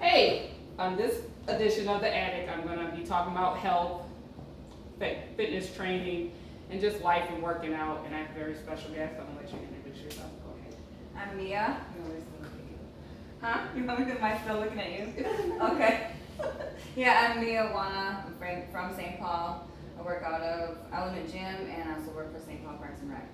Hey, on this edition of The Attic, I'm going to be talking about health, fitness training, and just life and working out. And I have a very special guest. I'm going to let you introduce yourself. Go ahead. I'm Mia. You always look at you. Huh? You want me to, am I still looking at you? Okay. Yeah, I'm Mia Wana. I'm from St. Paul. I work out of Element Gym and I also work for St. Paul Parks and Rec.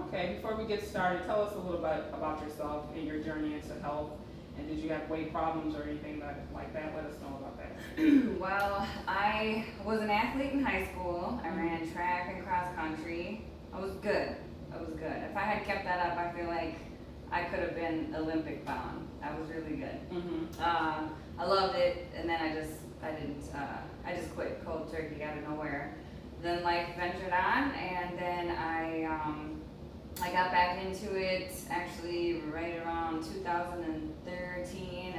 Okay, before we get started, tell us a little bit about yourself and your journey into health. And did you have weight problems or anything like that? Let us know about that. Well, I was an athlete in high school. I ran track and cross country. I was good. If I had kept that up, I feel like I could have been Olympic bound. I was really good. Mm-hmm. I loved it, and then I just quit cold turkey out of nowhere. Then life ventured on, and then I got back into it actually right around 2013.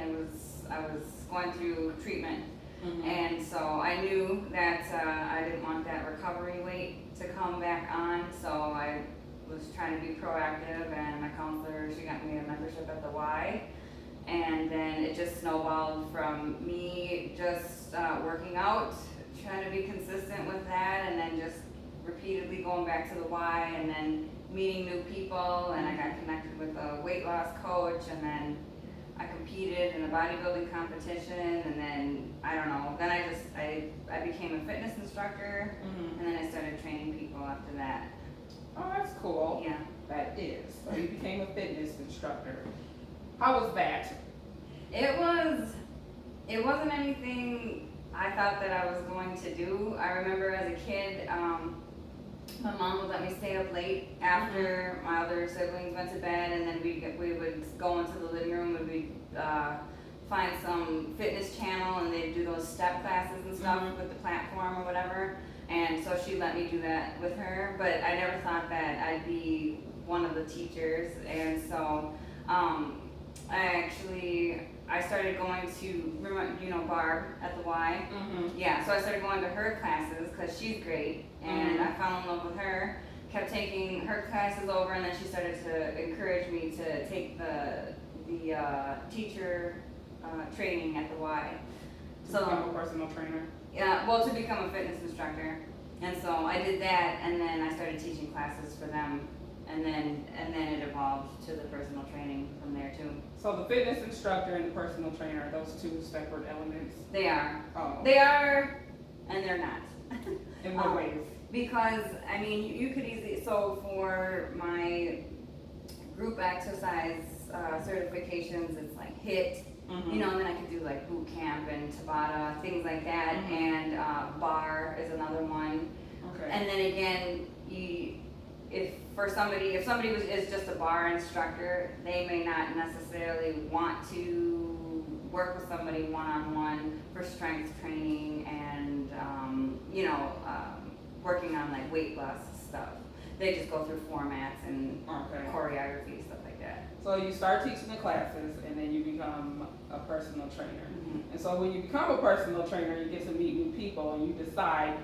I was going through treatment, Mm-hmm. and so I knew that I didn't want that recovery weight to come back on. So I was trying to be proactive, and my counselor, she got me a membership at the Y. And then it just snowballed from me just working out, trying to be consistent with that, and then just repeatedly going back to the Y, and then meeting new people, and I got connected with a weight loss coach, and then I competed in a bodybuilding competition, and then I don't know, then I became a fitness instructor, Mm-hmm. and then I started training people after that. Oh, that's cool. Yeah. That is. So you became a fitness instructor. How was that? It wasn't anything I thought that I was going to do. I remember as a kid, my mom would let me stay up late after my other siblings went to bed, and then we would go into the living room and we'd find some fitness channel, and they'd do those step classes and stuff with the platform or whatever. And so she let me do that with her, but I never thought that I'd be one of the teachers. And so I started going to, Barb at the Y. Mm-hmm. Yeah, so I started going to her classes because she's great, and I fell in love with her. Kept taking her classes over, and then she started to encourage me to take the teacher training at the Y. To become a personal trainer. Yeah, well, to become a fitness instructor, and so I did that, and then I started teaching classes for them, and then it evolved to the personal training from there too. So the fitness instructor and the personal trainer, are those two separate elements? They are. Oh. They are, and they're not. In what ways? Because, I mean, you could easily, so for my group exercise certifications, it's like HIIT, Mm-hmm. and then I could do like boot camp and Tabata, things like that, and bar is another one. Okay. And then again, if somebody is just a bar instructor, they may not necessarily want to work with somebody one-on-one for strength training and working on like weight loss stuff. They just go through formats and Okay. choreography, stuff like that. So you start teaching the classes, and then you become a personal trainer. Mhm. And so when you become a personal trainer, you get to meet new people, and you decide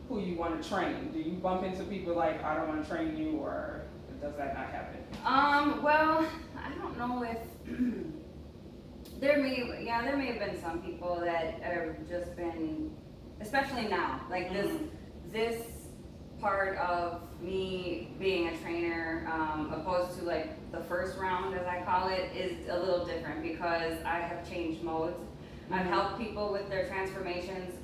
who you want to train. Do you bump into people like, I don't want to train you, or does that not happen? Well, I don't know if there may have been some people that have just been, especially now, like this part of me being a trainer, opposed to like the first round, as I call it, is a little different because I have changed modes. I've helped people with their transformations.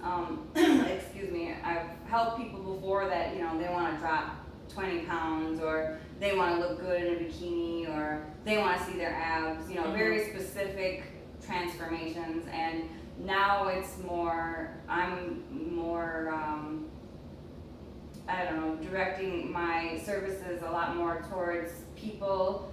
Excuse me. I've helped people before that, they want to drop 20 pounds, or they want to look good in a bikini, or they want to see their abs, very specific transformations. And now I'm more, directing my services a lot more towards people,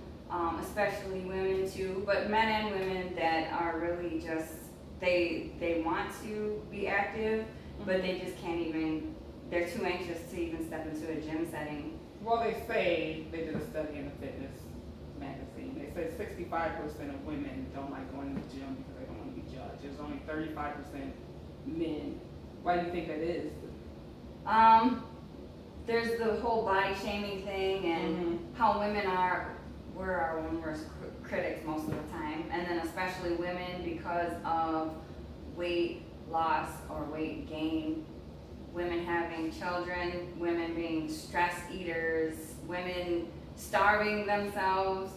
especially women too, but men and women that are really just, they want to be active, but they just can't even, they're too anxious to even step into a gym setting. Well, they say, they did a study in a fitness magazine. They said 65% of women don't like going to the gym because they don't want to be judged. There's only 35% men. Why do you think that is? There's the whole body shaming thing, and how we're our own worst critics most of the time, and then especially women, because because of weight loss or weight gain, women having children, women being stress eaters, women starving themselves,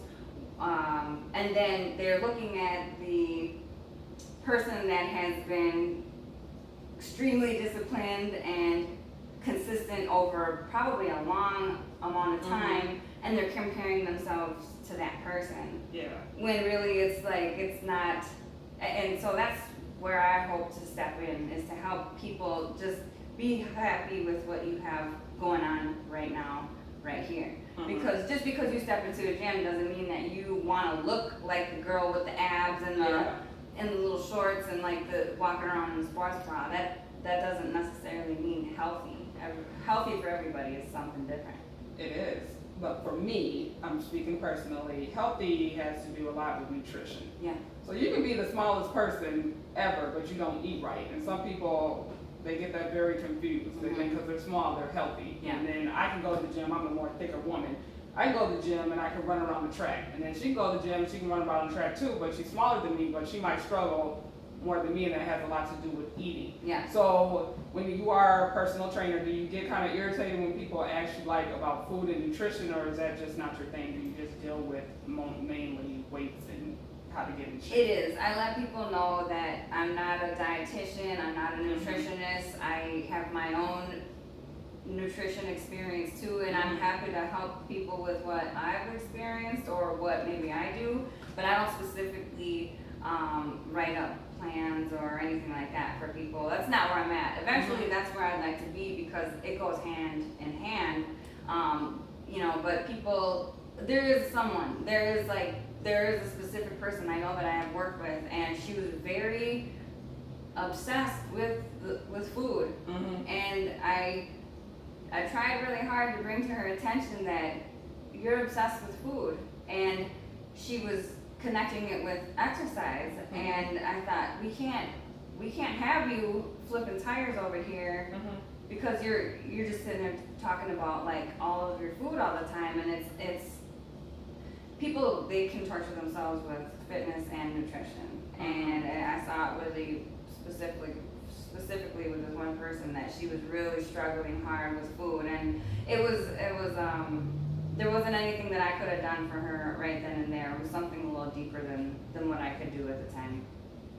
and then they're looking at the person that has been extremely disciplined and consistent over probably a long amount of time, and they're comparing themselves to that person. Yeah. When really it's like, it's not, and so that's where I hope to step in, is to help people just be happy with what you have going on right now, right here. Because just because you step into a gym doesn't mean that you wanna look like the girl with the abs and the little shorts and like the walking around in the sports bra. That doesn't necessarily mean healthy. Healthy for everybody is something different. It is. But for me, I'm speaking personally, healthy has to do a lot with nutrition. Yeah. So you can be the smallest person ever, but you don't eat right. And some people, they get that very confused. They think because they're small, they're healthy. Yeah. And then I can go to the gym, I'm a more thicker woman. I can go to the gym and I can run around the track. And then she can go to the gym and she can run around the track too, but she's smaller than me, but she might struggle more than me, and that has a lot to do with eating. Yeah. So when you are a personal trainer, do you get kind of irritated when people ask you like about food and nutrition, or is that just not your thing? Do you just deal with mainly weights and how to get in shape? It is. I let people know that I'm not a dietitian, I'm not a nutritionist. I have my own nutrition experience too, and I'm happy to help people with what I've experienced or what maybe I do, but I don't specifically write up plans or anything like that for people. That's not where I'm at. Eventually that's where I'd like to be, because it goes hand in hand. You know, but people, there is a specific person I know that I have worked with, and she was very obsessed with food. And I tried really hard to bring to her attention that you're obsessed with food, and she was connecting it with exercise, and I thought, we can't have you flipping tires over here because you're just sitting there talking about like all of your food all the time, and it's people, they can torture themselves with fitness and nutrition. And I saw it really specifically with this one person, that she was really struggling hard with food, and it was there wasn't anything that I could have done for her right then and there. It was something a little deeper than what I could do at the time.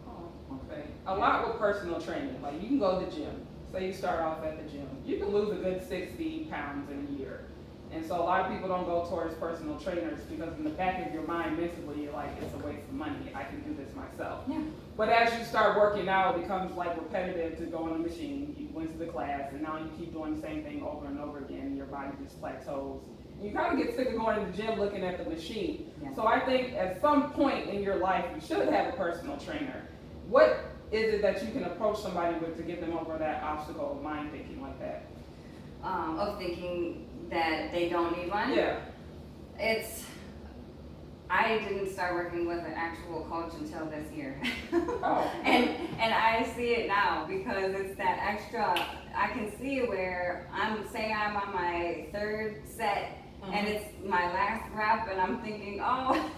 Oh, okay. A lot with personal training, like you can go to the gym, say you start off at the gym, you can lose a good 60 pounds in a year. And so a lot of people don't go towards personal trainers because in the back of your mind mentally, you're like, it's a waste of money, I can do this myself. Yeah. But as you start working out, it becomes like repetitive to go on the machine. You went to the class and now you keep doing the same thing over and over again, and your body just plateaus. You kind of get sick of going to the gym looking at the machine. Yeah. So I think at some point in your life, you should have a personal trainer. What is it that you can approach somebody with to get them over that obstacle of mind thinking like that? Of thinking that they don't need one? Yeah. I didn't start working with an actual coach until this year. Oh. And I see it now, because it's that extra, I can see where I'm on my third set and it's my last rep, and I'm thinking, oh,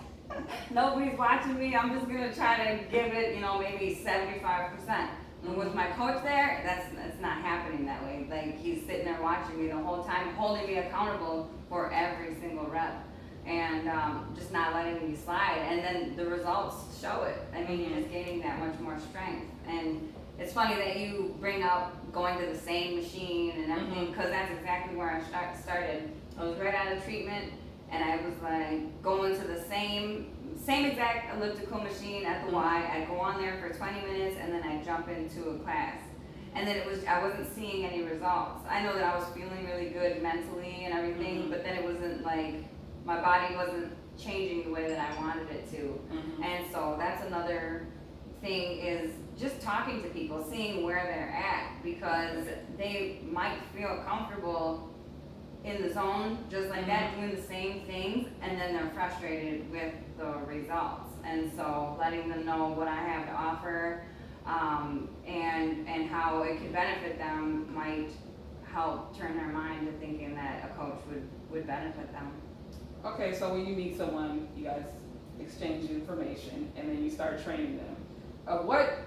nobody's watching me, I'm just gonna try to give it, maybe 75%. And with my coach there, that's not happening that way. Like, he's sitting there watching me the whole time, holding me accountable for every single rep, and just not letting me slide. And then the results show it. I mean, you're just gaining that much more strength. And it's funny that you bring up going to the same machine and everything, because that's exactly where I started. I was right out of treatment, and I was like going to the same exact elliptical machine at the Y. I'd go on there for 20 minutes, and then I'd jump into a class. And then I wasn't seeing any results. I know that I was feeling really good mentally and everything, but then it wasn't like, my body wasn't changing the way that I wanted it to. And so that's another thing, is just talking to people, seeing where they're at, because they might feel comfortable in the zone, just like that, doing the same things, and then they're frustrated with the results. And so letting them know what I have to offer, and how it could benefit them might help turn their mind to thinking that a coach would benefit them. Okay, so when you meet someone, you guys exchange information, and then you start training them. what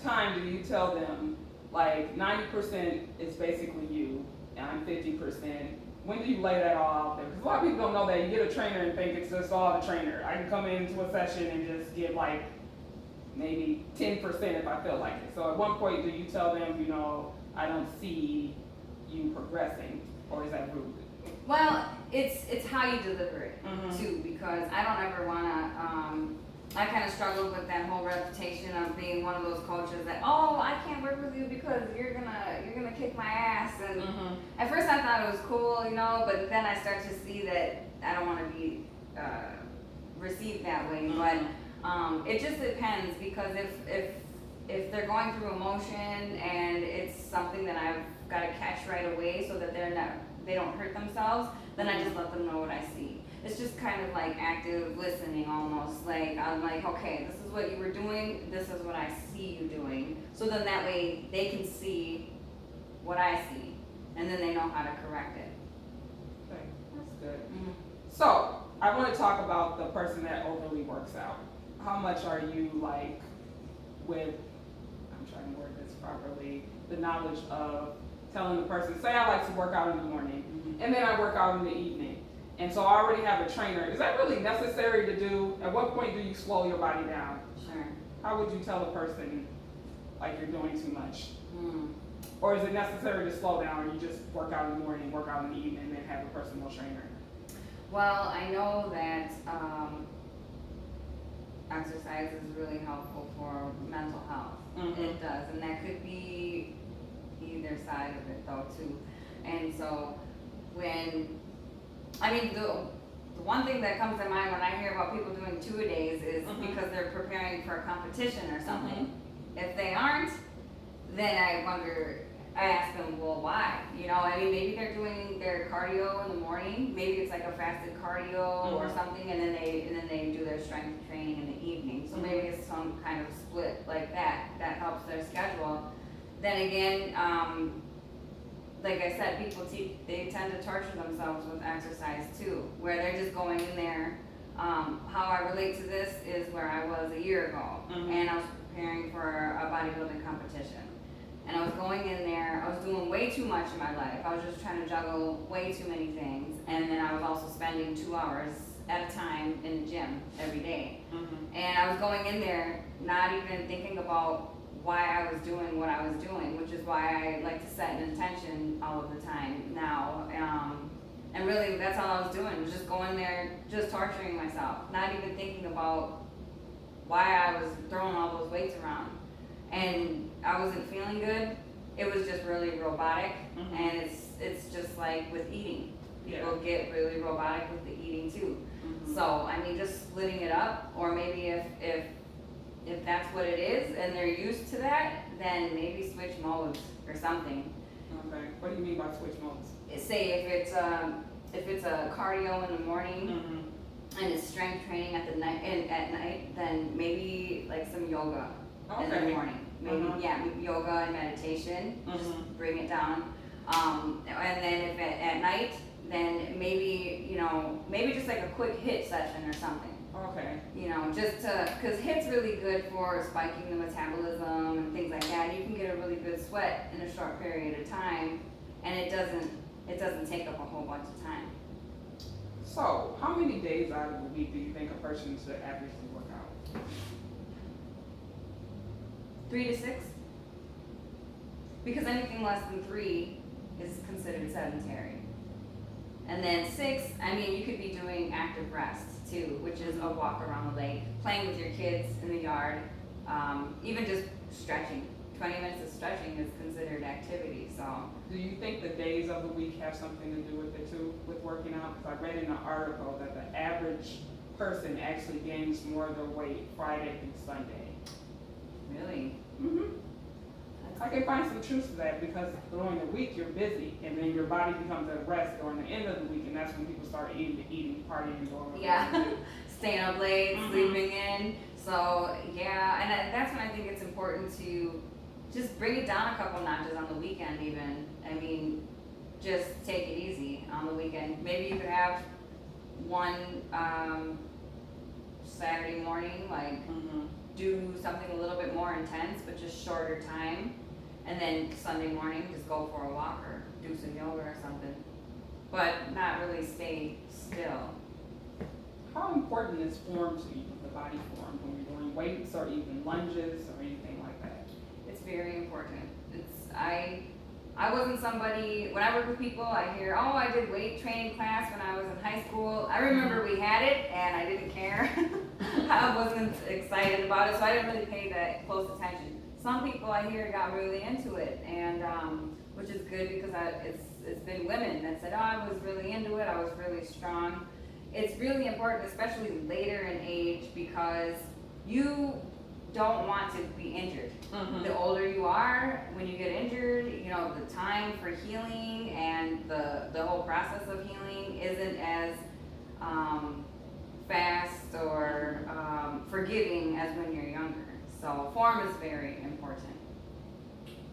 time do you tell them, like 90% is basically you, and I'm 50%? When do you lay that all out there? Because a lot of people don't know that. You get a trainer and think it's just all the trainer. I can come into a session and just give like maybe 10% if I feel like it. So at one point, do you tell them, you know, I don't see you progressing, or is that rude? Well, it's how you deliver it Mhm. too, because I don't ever wanna. I kind of struggled with that whole reputation of being one of those coaches that, oh, I can't work with you because you're gonna kick my ass. And Mhm. at first I thought it was cool, you know, but then I start to see that I don't want to be received that way. Mhm. But it just depends, because if they're going through emotion and it's something that I've got to catch right away so that they don't hurt themselves, then I just let them know what I see. It's just kind of like active listening almost. Like, I'm like, okay, this is what you were doing, this is what I see you doing. So then that way they can see what I see, and then they know how to correct it. Okay, that's good. Mhm. So, I want to talk about the person that overly works out. How much are you like with, I'm trying to word this properly, the knowledge of telling the person, say I like to work out in the morning, and then I work out in the evening. And so I already have a trainer. Is that really necessary to do? At what point do you slow your body down? Sure. How would you tell a person like you're doing too much? Mm. Or is it necessary to slow down, or you just work out in the morning, work out in the evening, and then have a personal trainer? Well, I know that exercise is really helpful for mental health. Mhm. It does, and that could be either side of it though too. And so the one thing that comes to mind when I hear about people doing 2-a-days is Mhm. because they're preparing for a competition or something. If they aren't, then I ask them, well, why? You know, I mean, maybe they're doing their cardio in the morning. Maybe it's like a fasted cardio or Mhm. something, and then they do their strength training in the evening. So Mhm. maybe it's some kind of split like that that helps their schedule. Then again, like I said, they tend to torture themselves with exercise too, where they're just going in there. How I relate to this is where I was a year ago, Mhm. and I was preparing for a bodybuilding competition. And I was going in there, I was doing way too much in my life. I was just trying to juggle way too many things. And then I was also spending 2 hours at a time in the gym every day. Mhm. And I was going in there not even thinking about why I was doing what I was doing, which is why I like to set an intention all of the time now. And really, that's all I was doing, was just going there, just torturing myself, not even thinking about why I was throwing all those weights around. And I wasn't feeling good. It was just really robotic. Mhm. And it's just like with eating. People Yeah. get really robotic with the eating too. Mhm. So, I mean, just splitting it up, or maybe if that's what it is and they're used to that, then maybe switch modes or something. Okay. What do you mean by switch modes? Say if it's a cardio in the morning Mhm. and it's strength training at night, then maybe like some yoga in the Okay. morning. Maybe Uh-huh. yoga and meditation. Mhm. Just bring it down. And then if at night, then maybe just like a quick hit session or something. Okay. Because HIIT's really good for spiking the metabolism and things like that. You can get a really good sweat in a short period of time, and it doesn't take up a whole bunch of time. So, how many days out of the week do you think a person should averagely work out? 3 to 6, because anything less than 3 is considered sedentary. And then 6, I mean, you could be doing active rest too, which is a walk around the lake, playing with your kids in the yard, even just stretching. 20 minutes of stretching is considered activity. So, Do you think the days of the week have something to do with it too, with working out? Because I read in an article that the average person actually gains more of their weight Friday through Sunday. really, Mm-hmm. I can find some truth to that, because during the week you're busy, and then your body becomes at rest during the end of the week, and that's when people start eating, partying, and going. yeah, staying up late, Mhm. sleeping in. So yeah, and that's when I think it's important to just bring it down a couple notches on the weekend even. I mean, just take it easy on the weekend. Maybe you could have one Saturday morning, like Mhm. do something a little bit more intense, but just shorter time. And then Sunday morning, just go for a walk or do some yoga or something. But not really stay still. How important is form to you, the body form, when you're doing weights or even lunges or anything like that? It's very important. I wasn't somebody, when I work with people, I hear, oh, I did weight training class when I was in high school. I remember we had it and I didn't care. I wasn't excited about it, so I didn't really pay that close attention. Some people I hear got really into it, and which is good because it's been women that said, oh, I was really into it, I was really strong. It's really important, especially later in age, because you don't want to be injured. The older you are, when you get injured, you know, the time for healing and the whole process of healing isn't as fast or forgiving as when you're younger. So form is very important.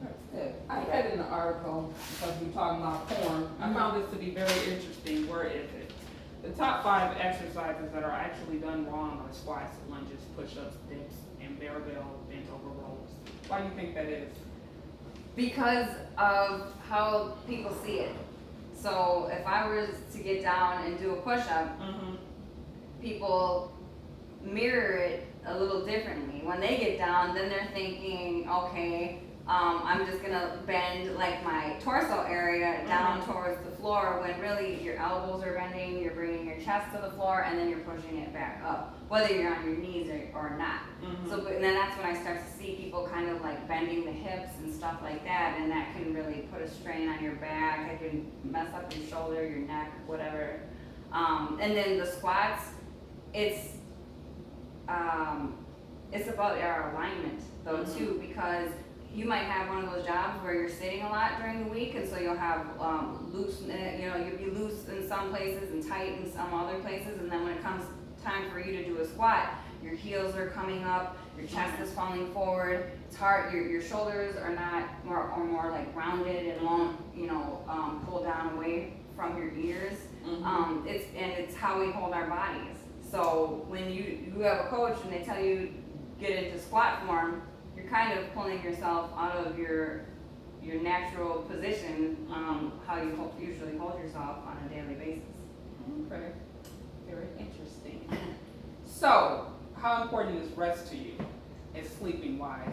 That's good. I read in the article, because we're talking about form, I found this to be very interesting. Where is it? The top 5 exercises that are actually done wrong are squats, lunges, push-ups, dips, and barbell bent over rows. Why do you think that is? Because of how people see it. So if I was to get down and do a push-up, people mirror it a little differently. When they get down, then they're thinking, okay, I'm just gonna bend like my torso area down towards the floor, when really your elbows are bending, you're bringing your chest to the floor, and then you're pushing it back up, whether you're on your knees or not. So, and then that's when I start to see people kind of like bending the hips and stuff like that, and that can really put a strain on your back. It can mess up your shoulder, your neck, whatever. And then the squats, it's about our alignment though too, because you might have one of those jobs where you're sitting a lot during the week, and so you'll have loose, you'll be loose in some places and tight in some other places, and then when it comes time for you to do a squat, your heels are coming up, your chest is falling forward, it's hard, your shoulders are not more like rounded and won't, pull down away from your ears. It's how we hold our bodies. So when you have a coach and they tell you get into squat form, you're kind of pulling yourself out of your natural position, how you usually hold yourself on a daily basis. Okay, very interesting. So, how important is rest to you, and sleeping wise?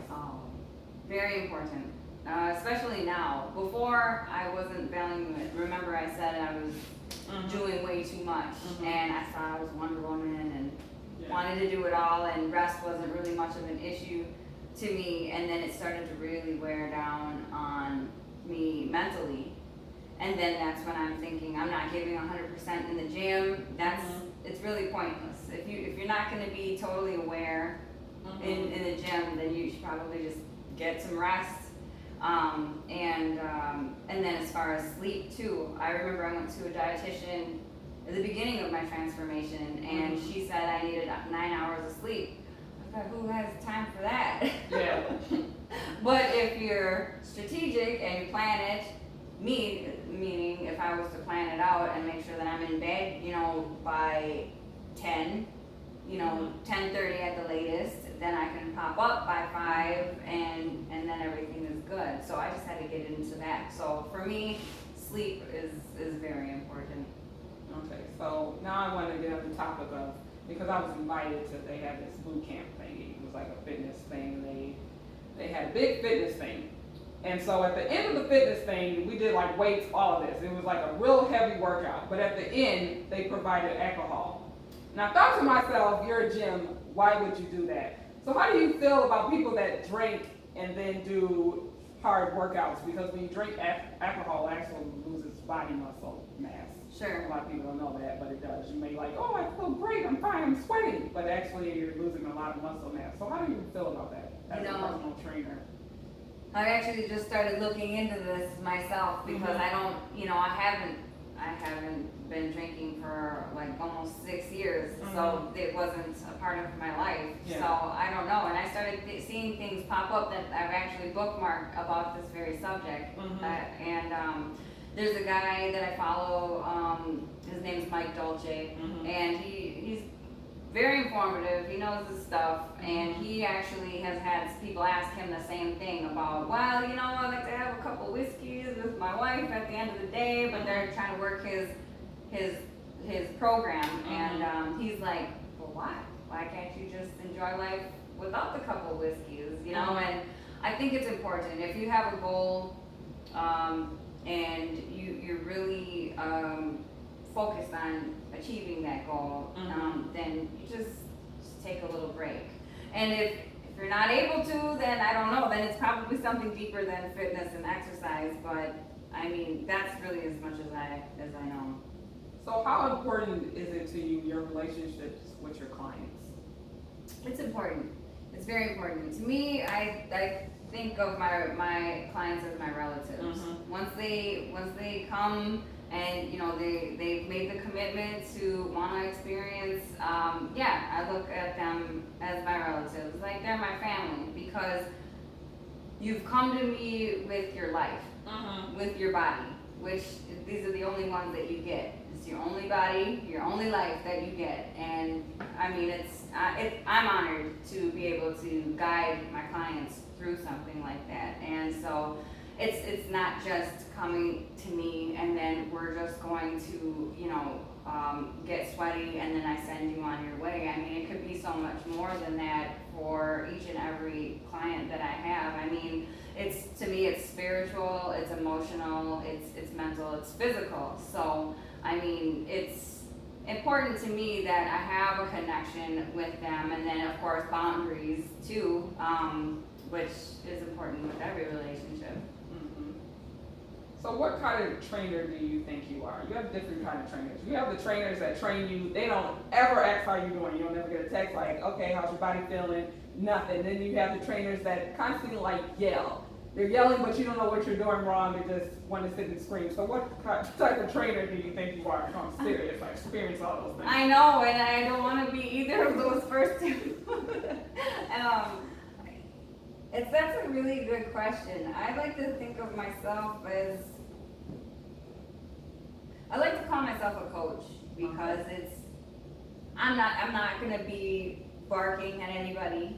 Very important, especially now. Before, I wasn't valuing it. Remember, I said I was doing way too much, and I thought I was Wonder Woman and wanted to do it all, and rest wasn't really much of an issue to me. And then it started to really wear down on me mentally, and then that's when I'm thinking I'm not giving 100% in the gym. It's really pointless. If you're not going to be totally aware in the gym, then you should probably just get some rest. And then as far as sleep too, I remember I went to a dietitian at the beginning of my transformation, and she said I needed 9 hours of sleep. I thought, who has time for that? Yeah. But if you're strategic and you plan it, meaning if I was to plan it out and make sure that I'm in bed, by 10, 10:30 at the latest, then I can pop up by 5, and then everything is good. So I just had to get into that. So for me, sleep is very important. Okay, so now I want to get on the topic of, because I was invited to, they had this boot camp thing. It was like a fitness thing. They had a big fitness thing. And so at the end of the fitness thing, we did like weights, all of this. It was like a real heavy workout. But at the end, they provided alcohol. And I thought to myself, you're a gym, why would you do that? So how do you feel about people that drink and then do hard workouts? Because when you drink alcohol, it actually loses body muscle mass. Sure. A lot of people don't know that, but it does. You may like, oh, I feel great, I'm fine, I'm sweating. But actually, you're losing a lot of muscle mass. So how do you feel about that as a personal trainer? I actually just started looking into this myself because I don't, I haven't been drinking for like almost 6 years, so it wasn't a part of my life. Yeah. So I don't know, and I started seeing things pop up that I've actually bookmarked about this very subject. There's a guy that I follow, his name is Mike Dolce, and he's very informative. He knows his stuff, and he actually has had people ask him the same thing about, well, you know, I like to have a couple whiskeys with my wife at the end of the day, but they're trying to work his program, and he's like, well, why? Why can't you just enjoy life without the couple whiskeys, you know? And I think it's important if you have a goal, and you're really focused on achieving that goal, then you just take a little break. And if you're not able to, then I don't know, then it's probably something deeper than fitness and exercise, but I mean, that's really as much as I know. So how important is it to you, your relationships with your clients? It's important. It's very important. To me, I think of my clients as my relatives. Once they come and, you know, they've made the commitment to want to experience, I look at them as my relatives. Like, they're my family, because you've come to me with your life, with your body, which these are the only ones that you get. It's your only body, your only life that you get. And I mean, I'm honored to be able to guide my clients through something like that. And so it's not just coming to me and then we're just going to, you know, get sweaty and then I send you on your way. I mean, it could be so much more than that for each and every client that I have. I mean, to me, it's spiritual, it's emotional, it's mental, it's physical. So, I mean, it's important to me that I have a connection with them, and then of course boundaries too, which is important with every relationship. So what kind of trainer do you think you are? You have different kind of trainers. You have the trainers that train you, they don't ever ask how you're doing. You don't ever get a text like, okay, how's your body feeling? Nothing. Then you have the trainers that constantly like yell. They're yelling, but you don't know what you're doing wrong. They just want to sit and scream. So what type of trainer do you think you are? I'm serious. I experience all those things. I know, and I don't want to be either of those first two. That's a really good question. I like to think of myself as, I like to call myself a coach, because I'm not going to be barking at anybody.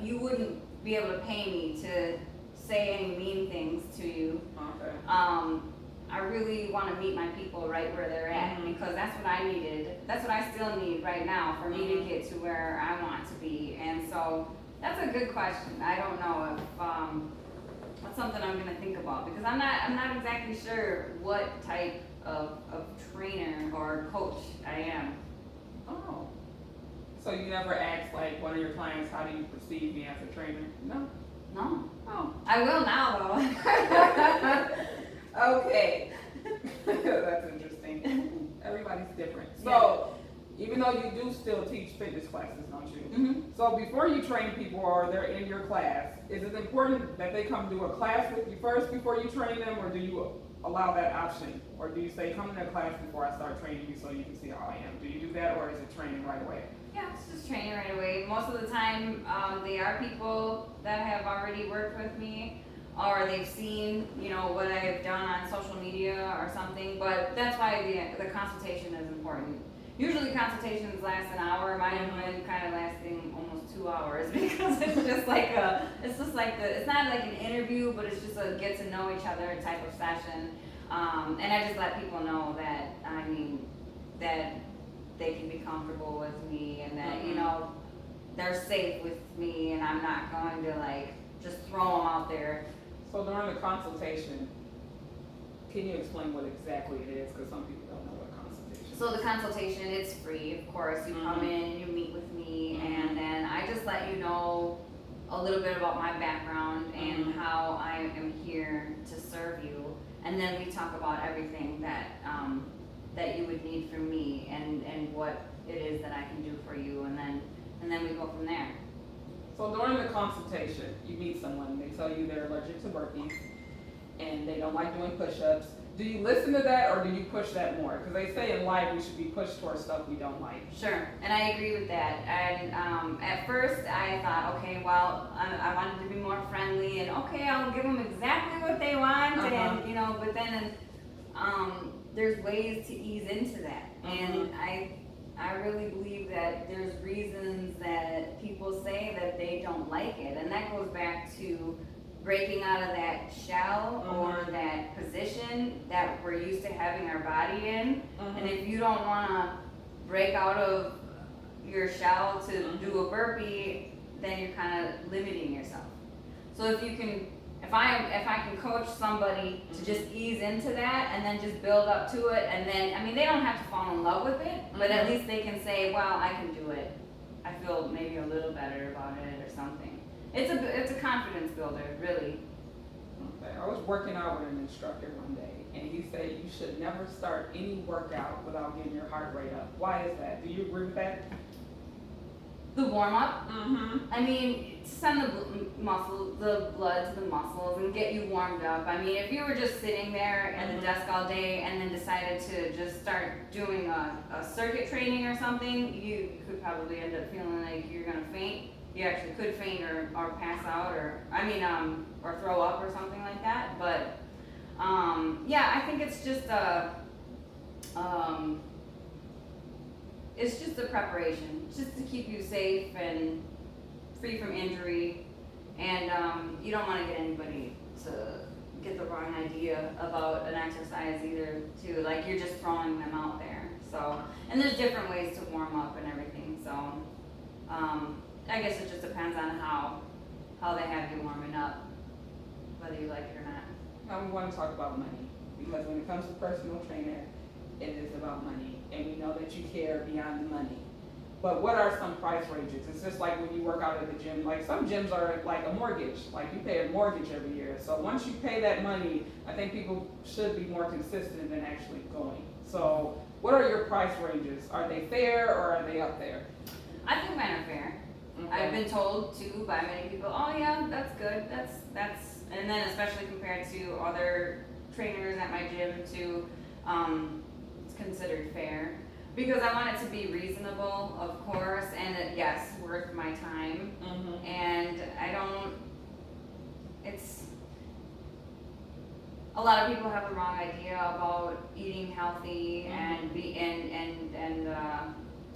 You wouldn't be able to pay me to say any mean things to you. Okay. I really want to meet my people right where they're at, because that's what I needed. That's what I still need right now for me to get to where I want to be. And so that's a good question. I don't know if that's something I'm going to think about, because I'm not exactly sure what type of trainer or coach I am. Oh. So you never asked like one of your clients, how do you perceive me as a trainer? No? No. Oh. I will now, though. Okay. That's interesting. Everybody's different. So, even though you do still teach fitness classes, don't you? So before you train people or they're in your class, is it important that they come do a class with you first before you train them, or do you allow that option? Or do you say, come to a class before I start training you so you can see how I am? Do you do that, or is it training right away? Yeah, it's just training right away. Most of the time, they are people that have already worked with me, or they've seen, you know, what I've done on social media or something. But that's why the consultation is important. Usually consultations last an hour. Mine have been kind of lasting almost 2 hours, because it's just like it's not like an interview, but it's just a get to know each other type of session. And I just let people know that, I mean, that they can be comfortable with me, and that, you know, they're safe with me, and I'm not going to like just throw them out there. So during the consultation, can you explain what exactly it is? Because some people don't know what consultation is. So the consultation, it's free, of course. You come in, you meet with me, and then I just let you know a little bit about my background and how I am here to serve you. And then we talk about everything that that you would need from me, and what it is that I can do for you, and then we go from there. So during the consultation, you meet someone, they tell you they're allergic to burpees, and they don't like doing push-ups. Do you listen to that, or do you push that more? Because they say in life we should be pushed towards stuff we don't like. Sure, and I agree with that. And at first I thought, okay, well, I wanted to be more friendly, and okay, I'll give them exactly what they want, and you know, but then there's ways to ease into that, and I I really believe that there's reasons that people say that they don't like it, and that goes back to breaking out of that shell or that position that we're used to having our body in. And if you don't wanna break out of your shell to do a burpee, then you're kinda limiting yourself. So if you can, if I can coach somebody to just ease into that and then just build up to it, and then, I mean, they don't have to fall in love with it, but at least they can say, well, I can do it. I feel maybe a little better about it or something. It's a confidence builder, really. Okay. I was working out with an instructor one day, and he said you should never start any workout without getting your heart rate up. Why is that? Do you agree with that? The warm up. I mean, send the blood to the muscles and get you warmed up. I mean, if you were just sitting there at the desk all day and then decided to just start doing a circuit training or something, you could probably end up feeling like you're gonna faint. You actually could faint or pass out or throw up or something like that. But yeah, I think it's just a preparation, just to keep you safe and free from injury, and you don't want to get anybody to get the wrong idea about an exercise either, too, like you're just throwing them out there. So, and there's different ways to warm up and everything, so I guess it just depends on how they have you warming up, whether you like it or not. Now we want to talk about money, because when it comes to personal trainer, it is about money, and we know that you care beyond the money. But what are some price ranges? It's just like when you work out at the gym, like some gyms are like a mortgage, like you pay a mortgage every year. So once you pay that money, I think people should be more consistent than actually going. So what are your price ranges? Are they fair or are they up there? I think mine are fair. Okay. I've been told too by many people, oh yeah, that's good, that's, and then especially compared to other trainers at my gym too, it's considered fair. Because I want it to be reasonable, of course, and yes, worth my time. And I don't, it's, a lot of people have the wrong idea about eating healthy and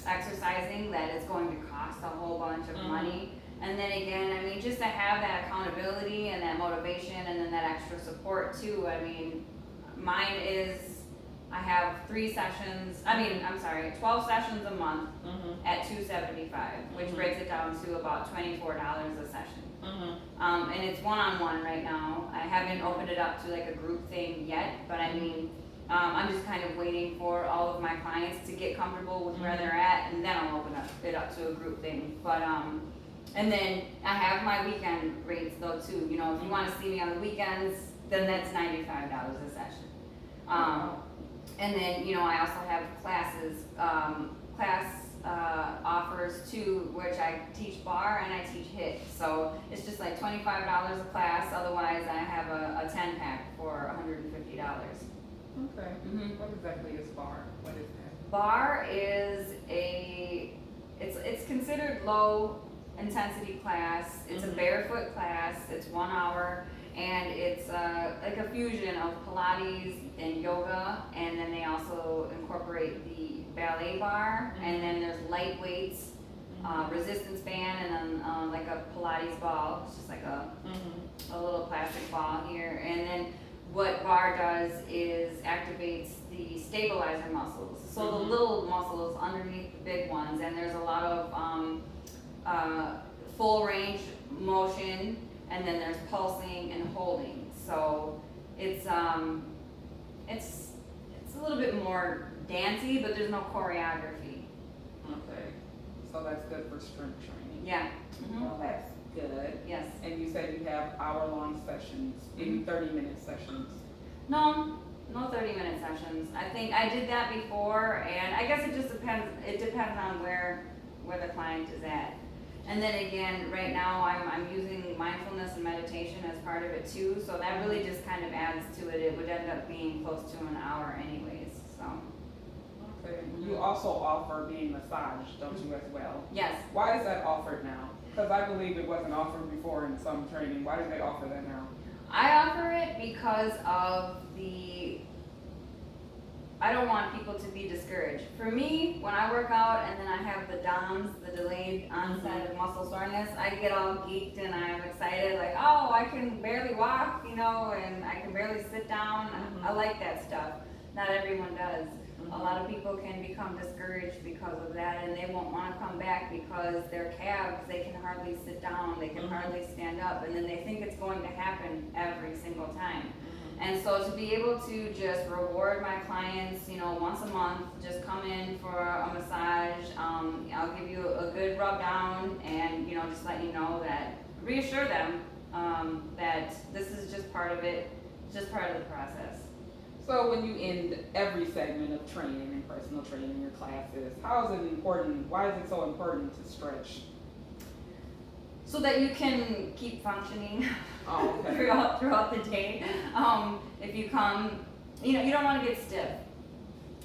exercising, that it's going to cost a whole bunch of money. And then again, I mean, just to have that accountability and that motivation and then that extra support too. I mean, mine is, I have 12 sessions a month at $275, which breaks it down to about $24 a session. And it's one-on-one right now. I haven't opened it up to like a group thing yet, but I mean, I'm just kind of waiting for all of my clients to get comfortable with where they're at, and then I'll open it up to a group thing. But and then I have my weekend rates though too. You know, if you want to see me on the weekends, then that's $95 a session. And then, you know, I also have classes, offers too, which I teach bar and I teach HIIT. So it's just like $25 a class. Otherwise, I have a 10-pack for $150. Okay. What exactly is bar? What is that? Bar is it's considered low intensity class. It's a barefoot class. It's 1 hour. And it's like a fusion of Pilates and yoga, and then they also incorporate the ballet bar, and then there's light weights, resistance band, and then like a Pilates ball. It's just like a little plastic ball here. And then what bar does is activates the stabilizer muscles. So the little muscles underneath the big ones, and there's a lot of full range motion. And then there's pulsing and holding. So it's a little bit more dancey, but there's no choreography. Okay. So that's good for strength training. Yeah. Well, that's good. Yes. And you said you have hour-long sessions, maybe 30-minute sessions. No 30-minute sessions. I think I did that before, and I guess it just depends. It depends on where the client is at. And then again, right now I'm using mindfulness and meditation as part of it too, so that really just kind of adds to it. It would end up being close to an hour anyways, so. Okay. You also offer being massaged, don't you, as well? Yes. Why is that offered now? Because I believe it wasn't offered before in some training. Why do they offer that now? I offer it because of I don't want people to be discouraged. For me, when I work out and then I have the DOMS, the delayed onset of muscle soreness, I get all geeked and I'm excited, like, oh, I can barely walk, you know, and I can barely sit down. I like that stuff. Not everyone does. A lot of people can become discouraged because of that, and they won't want to come back because their calves, they can hardly sit down, they can hardly stand up, and then they think it's going to happen every single time. And so to be able to just reward my clients, you know, once a month, just come in for a massage, I'll give you a good rub down and, you know, just let you know that, reassure them that this is just part of it, just part of the process. So when you end every segment of training and personal training, your classes, how is it important, why is it so important to stretch? So that you can keep functioning Okay. throughout the day. If you come, you know, you don't want to get stiff.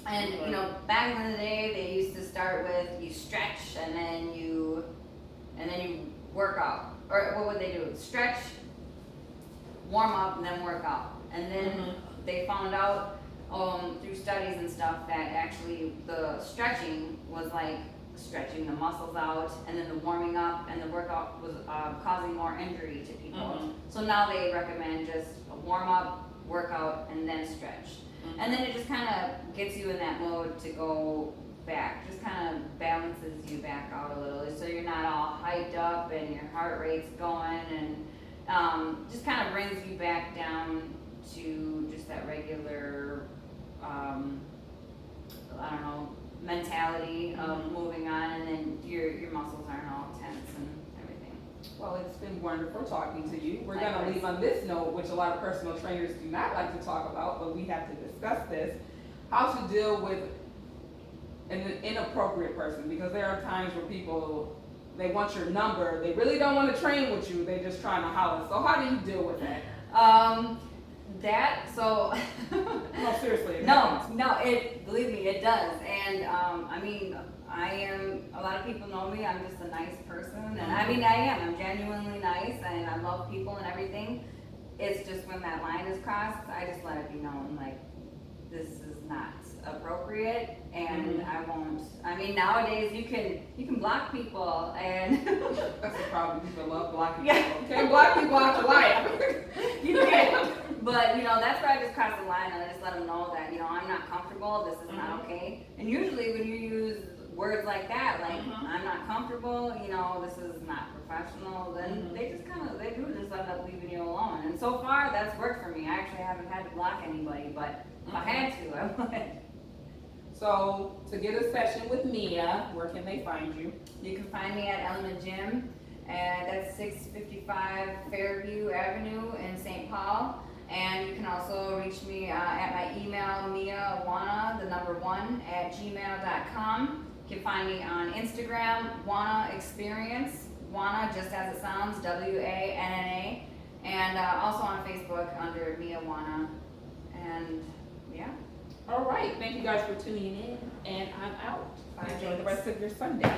And you know, back in the day, they used to start with you stretch and then you work out. Or what would they do? Stretch, warm up, and then work out. And then they found out through studies and stuff that actually the stretching was like stretching the muscles out, and then the warming up and the workout was causing more injury to people. So now they recommend just a warm up, workout, and then stretch. And then it just kind of gets you in that mode to go back, just kind of balances you back out a little, so you're not all hyped up and your heart rate's going, and just kind of brings you back down to just that regular, I don't know, mentality of moving on, and then your muscles aren't all tense and everything. Well, it's been wonderful talking to you. We're going to Likewise. leave on this note, which a lot of personal trainers do not like to talk about, but we have to discuss this, how to deal with an inappropriate person, because there are times where people, they want your number, they really don't want to train with you, they're just trying to holler. So how do you deal with that? No, seriously. it happens. Believe me, it does. And I mean, a lot of people know me, I'm just a nice person, and I mean, I am, I'm genuinely nice, and I love people and everything. It's just when that line is crossed, I just let it be known, like, this is not appropriate, and I won't. I mean, nowadays you can block people, and That's the problem, people love blocking Yeah. people. Can't block people out your life. you can. But you know, that's where I just cross the line, and I just let them know that, you know, I'm not comfortable. This is not okay. And usually when you use words like that, like I'm not comfortable, you know, this is not professional, then they just just end up leaving you alone. And so far that's worked for me. I actually haven't had to block anybody, but if I had to, I would. So to get a session with Mia, where can they find you? You can find me at Element Gym, and that's 655 Fairview Avenue in St. Paul. And you can also reach me at my email, miawana1@gmail.com. You can find me on Instagram, Wana Experience, Wana just as it sounds, WANNA, and also on Facebook under Mia Wana. And yeah. All right, thank you guys for tuning in, and I'm out. Enjoy the Thanks. rest of your Sunday.